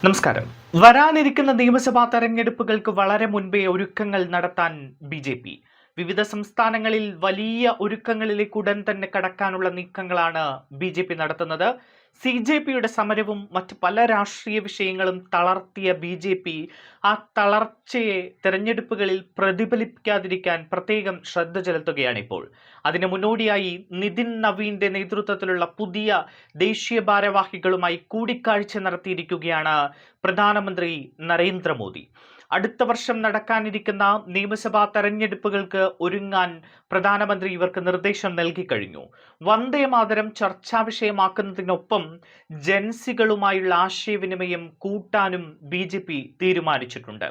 നമസ്കാരം. വരാനിരിക്കുന്ന നിയമസഭാ തെരഞ്ഞെടുപ്പുകൾക്ക് വളരെ മുൻപേ ഒരുക്കങ്ങൾ നടത്താൻ ബി.ജെ.പി. വിവിധ സംസ്ഥാനങ്ങളിൽ വലിയ ഒരുക്കങ്ങളിലേക്ക് ഉടൻ തന്നെ കടക്കാനുള്ള നീക്കങ്ങളാണ് ബി.ജെ.പി. നടത്തുന്നത്. സി.ജെ.പിയുടെ സമരവും മറ്റ് പല രാഷ്ട്രീയ വിഷയങ്ങളും തളർത്തിയ ബി.ജെ.പി. ആ തളർച്ചയെ തെരഞ്ഞെടുപ്പുകളിൽ പ്രതിഫലിപ്പിക്കാതിരിക്കാൻ പ്രത്യേകം ശ്രദ്ധ ചെലുത്തുകയാണിപ്പോൾ. അതിന് മുന്നോടിയായി നിതിൻ നവീന്റെ നേതൃത്വത്തിലുള്ള പുതിയ ദേശീയ ഭാരവാഹികളുമായി കൂടിക്കാഴ്ച നടത്തിയിരിക്കുകയാണ് പ്രധാനമന്ത്രി നരേന്ദ്രമോദി. അടുത്ത വർഷം നടക്കാനിരിക്കുന്ന നിയമസഭാ തെരഞ്ഞെടുപ്പുകൾക്ക് ഒരുങ്ങാൻ പ്രധാനമന്ത്രി ഇവർക്ക് നിർദ്ദേശം നൽകിക്കഴിഞ്ഞു. വന്ദേ മാതരം ചർച്ചാ വിഷയമാക്കുന്നതിനൊപ്പം ജൻസികളുമായുള്ള ആശയവിനിമയം കൂട്ടാനും ബി.ജെ.പി. തീരുമാനിച്ചിട്ടുണ്ട്.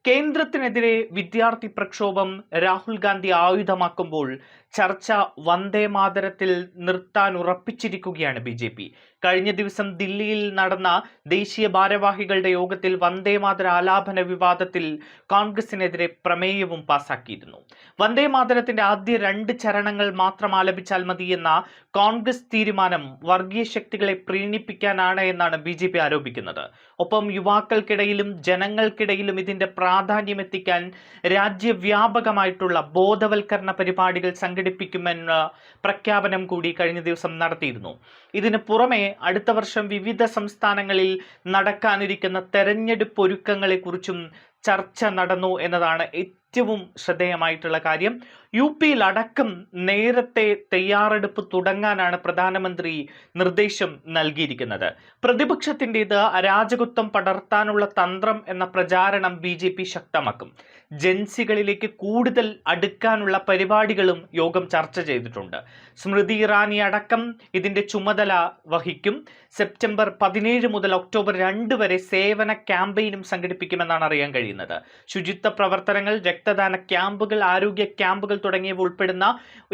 കേന്ദ്രത്തിനെതിരെ വിദ്യാർത്ഥി പ്രക്ഷോഭം രാഹുൽ ഗാന്ധി ആയുധമാക്കുമ്പോൾ ചർച്ച വന്ദേ മാതരത്തിൽ നിർത്താൻ ഉറപ്പിച്ചിരിക്കുകയാണ് ബി.ജെ.പി. കഴിഞ്ഞ ദിവസം ദില്ലിയിൽ നടന്ന ദേശീയ ഭാരവാഹികളുടെ യോഗത്തിൽ വന്ദേ മാതര ആലാപന വിവാദത്തിൽ കോൺഗ്രസിനെതിരെ പ്രമേയവും പാസാക്കിയിരുന്നു. വന്ദേ മാതരത്തിന്റെ ആദ്യ 2 ചരണങ്ങൾ മാത്രം ആലപിച്ചാൽ മതിയെന്ന കോൺഗ്രസ് തീരുമാനം വർഗീയ ശക്തികളെ പ്രീണിപ്പിക്കാനാണ് എന്നാണ് ബി.ജെ.പി. ആരോപിക്കുന്നത്. ഒപ്പം യുവാക്കൾക്കിടയിലും ജനങ്ങൾക്കിടയിലും ഇതിന്റെ പ്രാധാന്യം എത്തിക്കാൻ രാജ്യവ്യാപകമായിട്ടുള്ള ബോധവൽക്കരണ പരിപാടികൾ സംഘടിപ്പിക്കുമെന്ന പ്രഖ്യാപനം കൂടി കഴിഞ്ഞ ദിവസം നടത്തിയിരുന്നു. ഇതിന് പുറമെ അടുത്ത വർഷം വിവിധ സംസ്ഥാനങ്ങളിൽ നടക്കാനിരിക്കുന്ന തെരഞ്ഞെടുപ്പ് ഒരുക്കങ്ങളെക്കുറിച്ചും ചർച്ച നടന്നു എന്നതാണ് ഏറ്റവും ശ്രദ്ധേയമായിട്ടുള്ള കാര്യം. യു.പിയിൽ അടക്കം നേരത്തെ തയ്യാറെടുപ്പ് തുടങ്ങാനാണ് പ്രധാനമന്ത്രി നിർദ്ദേശം നൽകിയിരിക്കുന്നത്. പ്രതിപക്ഷത്തിൻ്റെത് അരാജകത്വം പടർത്താനുള്ള തന്ത്രം എന്ന പ്രചാരണം ബി.ജെ.പി. ശക്തമാക്കും. ജൻസികളിലേക്ക് കൂടുതൽ അടുക്കാനുള്ള പരിപാടികളും യോഗം ചർച്ച ചെയ്തിട്ടുണ്ട്. സ്മൃതി ഇറാനി അടക്കം ഇതിന്റെ ചുമതല വഹിക്കും. സെപ്റ്റംബർ 17 മുതൽ ഒക്ടോബർ 2 വരെ സേവന ക്യാമ്പയിനും സംഘടിപ്പിക്കുമെന്നാണ് അറിയാൻ കഴിയുന്നത്. ശുചിത്വ പ്രവർത്തനങ്ങൾ, രക്തദാന ക്യാമ്പുകൾ, ആരോഗ്യ ക്യാമ്പുകൾ തുടങ്ങിയവ ഉൾപ്പെടുന്ന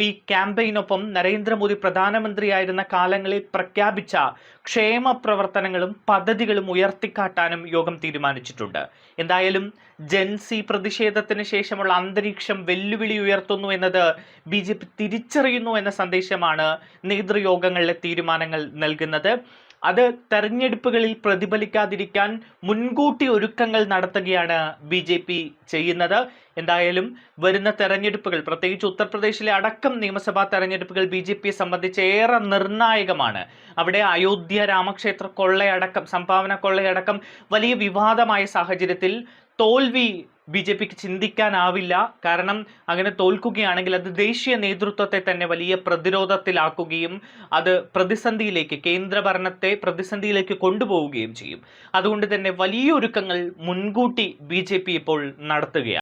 ഈ ക്യാമ്പയിനൊപ്പം നരേന്ദ്രമോദി പ്രധാനമന്ത്രിയായിരുന്ന കാലങ്ങളിൽ പ്രഖ്യാപിച്ച ക്ഷേമ പ്രവർത്തനങ്ങളും പദ്ധതികളും ഉയർത്തിക്കാട്ടാനും യോഗം തീരുമാനിച്ചിട്ടുണ്ട്. എന്തായാലും ജൻസി പ്രതിഷേധത്തിന് ശേഷമുള്ള അന്തരീക്ഷം വെല്ലുവിളി ഉയർത്തുന്നു എന്നത് ബി.ജെ.പി. തിരിച്ചറിയുന്നു എന്ന സന്ദേശമാണ് നേതൃയോഗങ്ങളിലെ തീരുമാനങ്ങൾ നൽകുന്നത്. അത് തെരഞ്ഞെടുപ്പുകളിൽ പ്രതിഫലിക്കാതിരിക്കാൻ മുൻകൂട്ടി ഒരുക്കങ്ങൾ നടത്തുകയാണ് ബി.ജെ.പി. ചെയ്യുന്നത്. എന്തായാലും വരുന്ന തെരഞ്ഞെടുപ്പുകൾ, പ്രത്യേകിച്ച് ഉത്തർപ്രദേശിലെ അടക്കം നിയമസഭാ തെരഞ്ഞെടുപ്പുകൾ ബി.ജെ.പിയെ സംബന്ധിച്ച് ഏറെ നിർണായകമാണ്. അവിടെ അയോധ്യ രാമക്ഷേത്ര കൊള്ളയടക്കം, സംഭാവന കൊള്ളയടക്കം വലിയ വിവാദമായ സാഹചര്യത്തിൽ തോൽവി ബി.ജെ.പിക്ക് ചിന്തിക്കാനാവില്ല. കാരണം അങ്ങനെ തോൽക്കുകയാണെങ്കിൽ അത് ദേശീയ നേതൃത്വത്തെ തന്നെ വലിയ പ്രതിരോധത്തിലാക്കുകയും അത് പ്രതിസന്ധിയിലേക്ക്, കേന്ദ്രഭരണത്തെ പ്രതിസന്ധിയിലേക്ക് കൊണ്ടുപോവുകയും ചെയ്യും. അതുകൊണ്ട് തന്നെ വലിയ ഒരുക്കങ്ങൾ മുൻകൂട്ടി ബി.ജെ.പി. ഇപ്പോൾ നടത്തുകയാണ്.